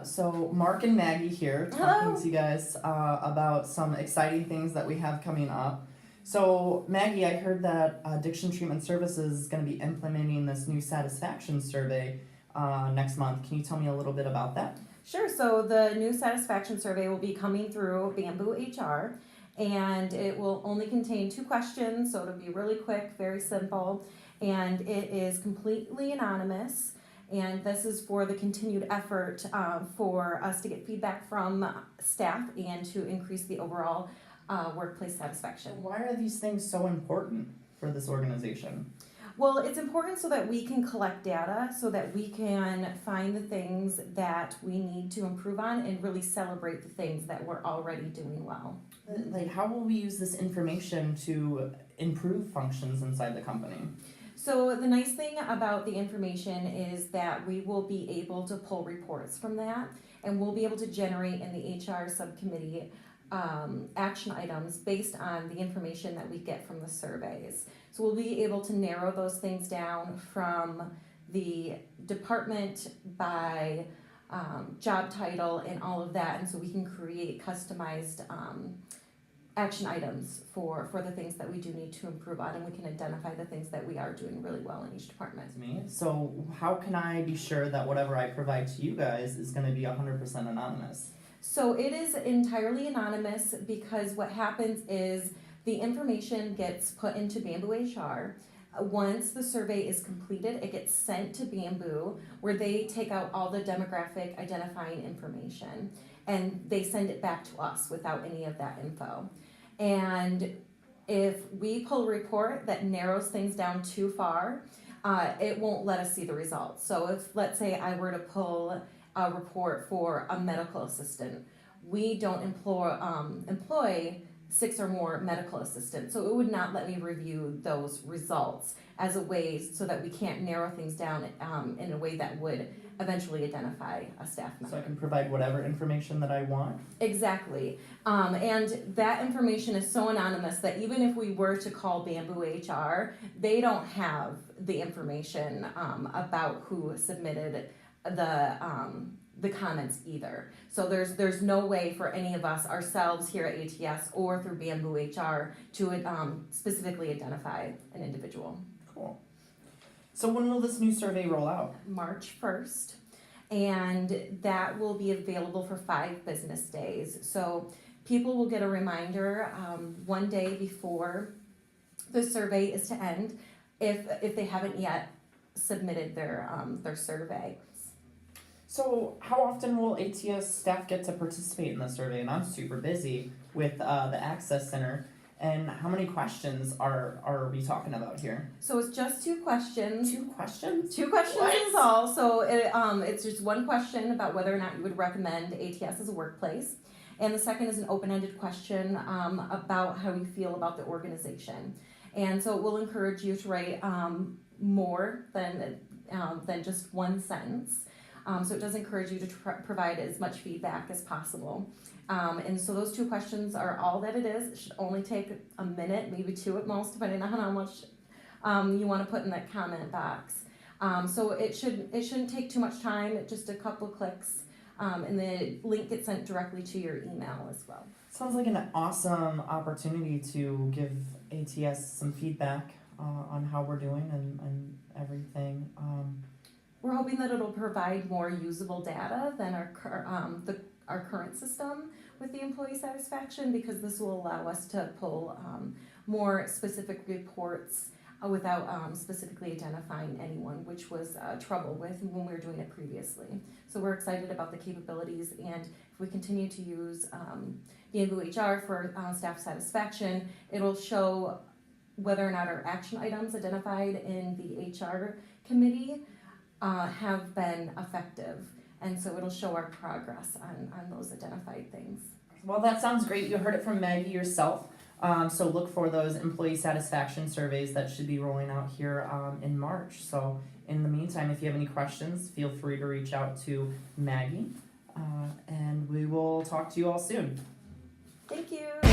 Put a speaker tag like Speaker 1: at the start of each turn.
Speaker 1: So Mark and Maggie here talking
Speaker 2: Hello.
Speaker 1: to you guys about some exciting things that we have coming up. So Maggie, I heard that Addiction Treatment Services is going to be implementing this new satisfaction survey next month. Can you tell me a little bit about that?
Speaker 2: Sure. So the new satisfaction survey will be coming through Bamboo HR, and it will only contain 2 questions, so it'll be really quick, very simple, and it is completely anonymous. And this is for the continued effort for us to get feedback from staff and to increase the overall workplace satisfaction.
Speaker 1: Why are these things so important for this organization?
Speaker 2: Well, it's important so that we can collect data, so that we can find the things that we need to improve on and really celebrate the things that we're already doing well.
Speaker 1: Like, how will we use this information to improve functions inside the company?
Speaker 2: So the nice thing about the information is that we will be able to pull reports from that, and we'll be able to generate in the HR subcommittee action items based on the information that we get from the surveys. So we'll be able to narrow those things down from the department by job title and all of that, and so we can create customized action items for the things that we do need to improve on, and we can identify the things that we are doing really well in each department.
Speaker 1: Me. So how can I be sure that whatever I provide to you guys is going to be 100% anonymous?
Speaker 2: So it is entirely anonymous, because what happens is the information gets put into Bamboo HR. Once the survey is completed, it gets sent to Bamboo, where they take out all the demographic identifying information, and they send it back to us without any of that info. And if we pull a report that narrows things down too far, it won't let us see the results. So if, let's say, I were to pull a report for a medical assistant, we don't employ 6 or more medical assistants, so it would not let me review those results as a way so that we can't narrow things down in a way that would eventually identify a staff member.
Speaker 1: So I can provide whatever information that I want?
Speaker 2: Exactly. And that information is so anonymous that even if we were to call Bamboo HR, they don't have the information about who submitted the comments either. So there's no way for any of us, ourselves here at ATS or through Bamboo HR, to specifically identify an individual.
Speaker 1: Cool. So when will this new survey roll out?
Speaker 2: March 1st, and that will be available for 5 business days. So people will get a reminder 1 day before the survey is to end, if they haven't yet submitted their survey.
Speaker 1: So how often will ATS staff get to participate in the survey? And I'm super busy with the Access Center. And how many questions are we talking about here?
Speaker 2: So it's just 2 questions.
Speaker 1: 2 questions?
Speaker 2: 2 questions
Speaker 1: What?
Speaker 2: is all. So it's just 1 question about whether or not you would recommend ATS as a workplace. And the second is an open-ended question about how you feel about the organization. And so it will encourage you to write more than just 1 sentence. So it does encourage you to provide as much feedback as possible. And so those 2 questions are all that it is. It should only take a minute, maybe 2 at most, depending on how much you want to put in that comment box. So it shouldn't take too much time, just a couple clicks, and the link gets sent directly to your email as well.
Speaker 1: Sounds like an awesome opportunity to give ATS some feedback on how we're doing and everything.
Speaker 2: We're hoping that it'll provide more usable data than our current system with the employee satisfaction, because this will allow us to pull more specific reports without specifically identifying anyone, which was trouble with when we were doing it previously. So we're excited about the capabilities, and if we continue to use Bamboo HR for staff satisfaction, it'll show whether or not our action items identified in the HR committee have been effective, and so it'll show our progress on those identified things.
Speaker 1: Well, that sounds great. You heard it from Maggie yourself. So look for those employee satisfaction surveys that should be rolling out here in March. So in the meantime, if you have any questions, feel free to reach out to Maggie, and we will talk to you all soon.
Speaker 2: Thank you.